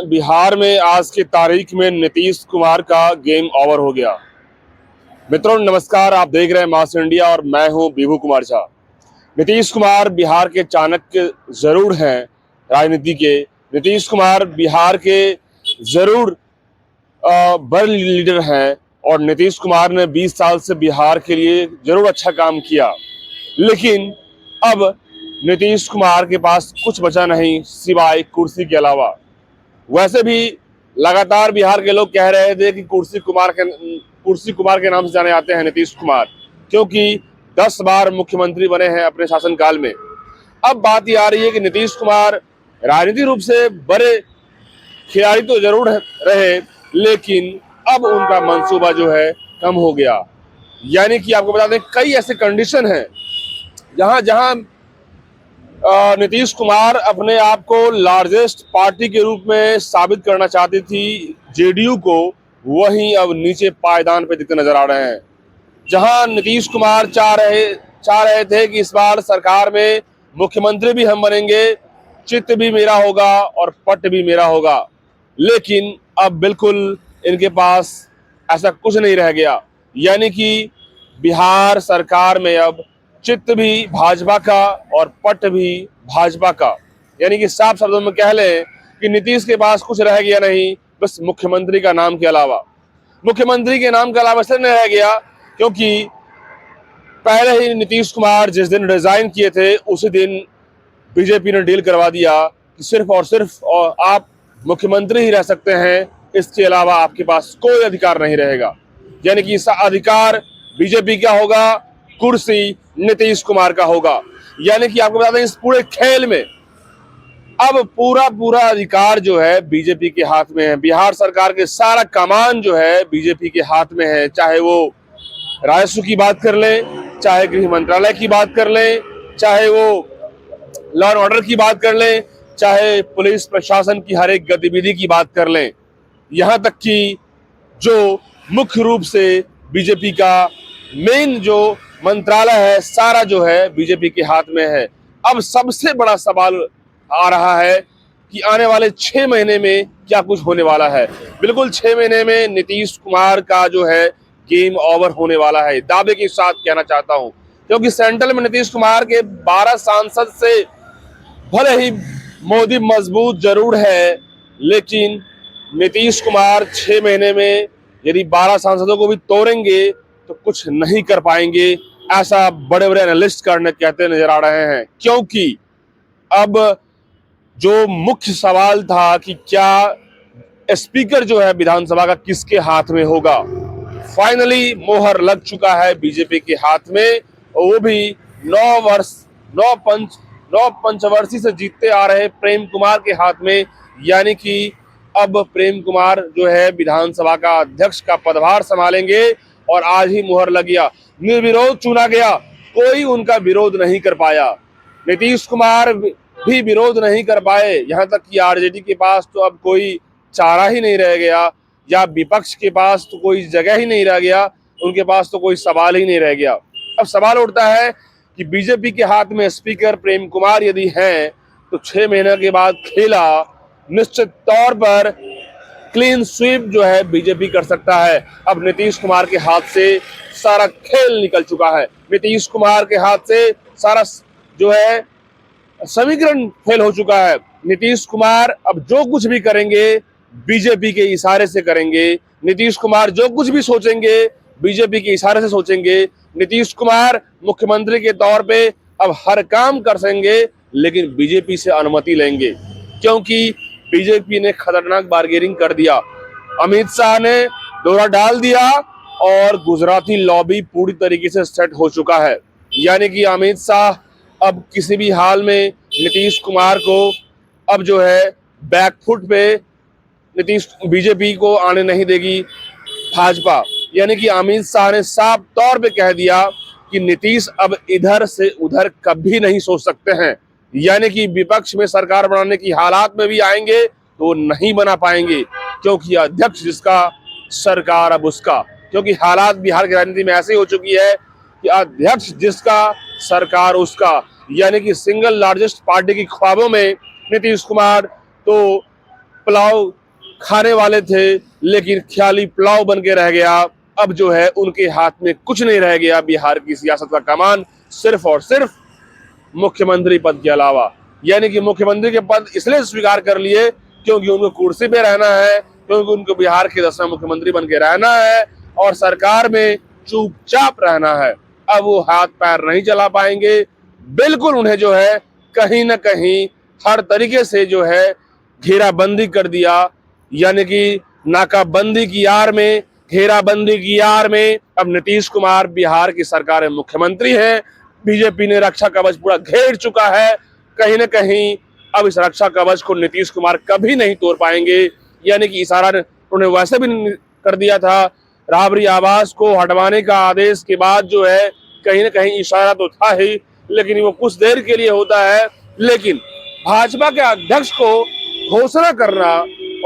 बिहार में आज की तारीख में नीतीश कुमार का गेम ओवर हो गया। मित्रों नमस्कार, आप देख रहे हैं मास इंडिया और मैं हूं विभू कुमार झा। नीतीश कुमार बिहार के चाणक्य जरूर हैं राजनीति के। नीतीश कुमार बिहार के जरूर बड़े लीडर हैं और नीतीश कुमार ने 20 साल से बिहार के लिए जरूर अच्छा काम किया। लेकिन अब नीतीश कुमार के पास कुछ बचा नहीं सिवाय कुर्सी के अलावा। वैसे भी लगातार बिहार के लोग कह रहे थे कि कुर्सी कुमार के नाम से जाने जाते हैं नीतीश कुमार, क्योंकि 10 बार मुख्यमंत्री बने हैं अपने शासनकाल में। अब बात ये आ रही है कि नीतीश कुमार राजनीतिक रूप से बड़े खिलाड़ी तो जरूर रहे, लेकिन अब उनका मंसूबा जो है कम हो गया। यानी कि आपको बता दें कई ऐसे कंडीशन हैं जहां जहां नीतीश कुमार अपने आप को लार्जेस्ट पार्टी के रूप में साबित करना चाहती थी जेडीयू को, वहीं अब नीचे पायदान पे दिखते नजर आ रहे हैं। जहां नीतीश कुमार चाह रहे थे कि इस बार सरकार में मुख्यमंत्री भी हम बनेंगे, चित्त भी मेरा होगा और पट भी मेरा होगा, लेकिन अब बिल्कुल इनके पास ऐसा कुछ नहीं रह गया। यानी कि बिहार सरकार में अब चित्त भी भाजपा का और पट भी भाजपा का। यानी कि साफ शब्दों में कह लें कि नीतीश के पास कुछ रह गया नहीं, बस मुख्यमंत्री का नाम के अलावा। मुख्यमंत्री के नाम के अलावा इसलिए नहीं रह गया क्योंकि पहले ही नीतीश कुमार जिस दिन रिजाइन किए थे उसी दिन बीजेपी ने डील करवा दिया कि सिर्फ और सिर्फ आप मुख्यमंत्री ही रह सकते हैं, इसके अलावा आपके पास कोई अधिकार नहीं रहेगा। यानी कि इसका अधिकार बीजेपी का होगा, कुर्सी नीतीश कुमार का होगा। यानी कि आपको बता दें इस पूरे खेल में अब पूरा अधिकार जो है बीजेपी के हाथ में है। बिहार सरकार के सारा कमान जो है बीजेपी के हाथ में है, चाहे वो राजस्व की बात कर लें, चाहे गृह मंत्रालय की बात कर लें, चाहे वो लॉ एंड ऑर्डर की बात कर लें, चाहे पुलिस प्रशासन की हर एक गतिविधि की बात कर लें, यहाँ तक कि जो मुख्य रूप से बीजेपी का मेन जो मंत्रालय है सारा जो है बीजेपी के हाथ में है। अब सबसे बड़ा सवाल आ रहा है कि आने वाले 6 महीने में क्या कुछ होने वाला है। बिल्कुल 6 महीने में नीतीश कुमार का जो है गेम ओवर होने वाला है, दावे के साथ कहना चाहता हूं, क्योंकि सेंट्रल में नीतीश कुमार के 12 सांसद से भले ही मोदी मजबूत जरूर है, लेकिन नीतीश कुमार 6 महीने में यदि 12 सांसदों को भी तोड़ेंगे तो कुछ नहीं कर पाएंगे, ऐसा बड़े बड़े एनालिस्ट कहते नजर आ रहे हैं। क्योंकि अब जो मुख्य सवाल था कि क्या स्पीकर जो है विधानसभा का किसके हाथ में होगा, फाइनली मोहर लग चुका है बीजेपी के हाथ में, और वो भी 9 पंचवर्षीय से जीतते आ रहे प्रेम कुमार के हाथ में। यानी कि अब प्रेम कुमार जो है विधानसभा का अध्यक्ष का पदभार संभालेंगे और आज ही मुहर लग गया, निर्विरोध चुना गया, कोई उनका विरोध नहीं कर पाया। नीतीश कुमार भी विरोध नहीं कर पाए, यहाँ तक कि आरजेडी के पास तो अब कोई चारा ही नहीं रह गया, या विपक्ष के पास तो कोई जगह ही नहीं रह गया, उनके पास तो कोई सवाल ही नहीं रह गया। अब सवाल उठता है कि बीजेपी के हाथ में स्पीकर प्रेम कुमार यदि हैं तो 6 महीने के बाद खेला निश्चित तौर पर क्लीन स्वीप जो है बीजेपी कर सकता है। अब नीतीश कुमार के हाथ से सारा खेल निकल चुका है, नीतीश कुमार के हाथ से सारा जो है समीकरण फेल हो चुका है। नीतीश कुमार अब जो कुछ भी करेंगे बीजेपी के इशारे से करेंगे, नीतीश कुमार जो कुछ भी सोचेंगे बीजेपी के इशारे से सोचेंगे। नीतीश कुमार मुख्यमंत्री के तौर पे अब हर काम कर सकेंगे, लेकिन बीजेपी से अनुमति लेंगे, क्योंकि बीजेपी ने खतरनाक बार्गेनिंग कर दिया। अमित शाह ने दौरा डाल दिया और गुजराती लॉबी पूरी तरीके से सेट हो चुका है। यानी कि अमित शाह अब किसी भी हाल में नीतीश कुमार को अब जो है बैकफुट पे बीजेपी को आने नहीं देगी भाजपा। यानी कि अमित शाह ने साफ तौर पे कह दिया कि नीतीश अब इधर से उधर कभी नहीं सोच सकते हैं। यानी कि विपक्ष में सरकार बनाने की हालात में भी आएंगे तो वो नहीं बना पाएंगे, क्योंकि अध्यक्ष जिसका सरकार अब उसका। क्योंकि हालात बिहार की राजनीति में ऐसी हो चुकी है कि अध्यक्ष जिसका सरकार उसका। यानी कि सिंगल लार्जेस्ट पार्टी की ख्वाबों में नीतीश कुमार तो पुलाव खाने वाले थे, लेकिन ख्याली पुलाव बन के रह गया। अब जो है उनके हाथ में कुछ नहीं रह गया बिहार की सियासत का कमान, सिर्फ और सिर्फ मुख्यमंत्री पद के अलावा। यानी कि मुख्यमंत्री के पद इसलिए स्वीकार कर लिए क्योंकि उनको कुर्सी पे रहना है, क्योंकि उनको बिहार के 10वें मुख्यमंत्री बन के रहना है और सरकार में चुपचाप रहना है। अब वो हाथ पैर नहीं चला पाएंगे। बिल्कुल उन्हें जो है कहीं ना कहीं हर तरीके से जो है घेराबंदी कर दिया। यानी कि नाकाबंदी की आड़ में, घेराबंदी की आड़ में अब नीतीश कुमार बिहार की सरकार में मुख्यमंत्री है। बीजेपी ने रक्षा कवच पूरा घेर चुका है। कहीं ना कहीं अब इस रक्षा कवच को नीतीश कुमार कभी नहीं तोड़ पाएंगे। यानी कि इशारा उन्हें वैसे भी कर दिया था, राबरी आवास को हटवाने का आदेश के बाद जो है कहीं ना कहीं इशारा तो था ही, लेकिन वो कुछ देर के लिए होता है। लेकिन भाजपा के अध्यक्ष को घोषणा करना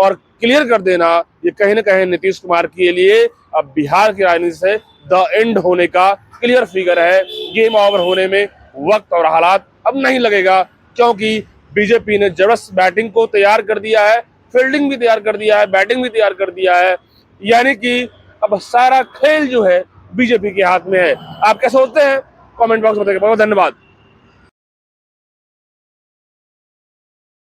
और क्लियर कर देना, ये कहीं ना कहीं नीतीश कुमार के लिए अब बिहार की राजनीति से द एंड होने का क्लियर फिगर है। गेम ओवर होने में वक्त और हालात अब नहीं लगेगा, क्योंकि बीजेपी ने जबरदस्त बैटिंग को तैयार कर दिया है, फील्डिंग भी तैयार कर दिया है, बैटिंग भी तैयार कर दिया है। यानी कि अब सारा खेल जो है बीजेपी के हाथ में है। आप क्या सोचते हैं? कमेंट बॉक्स में बताइए। बहुत धन्यवाद।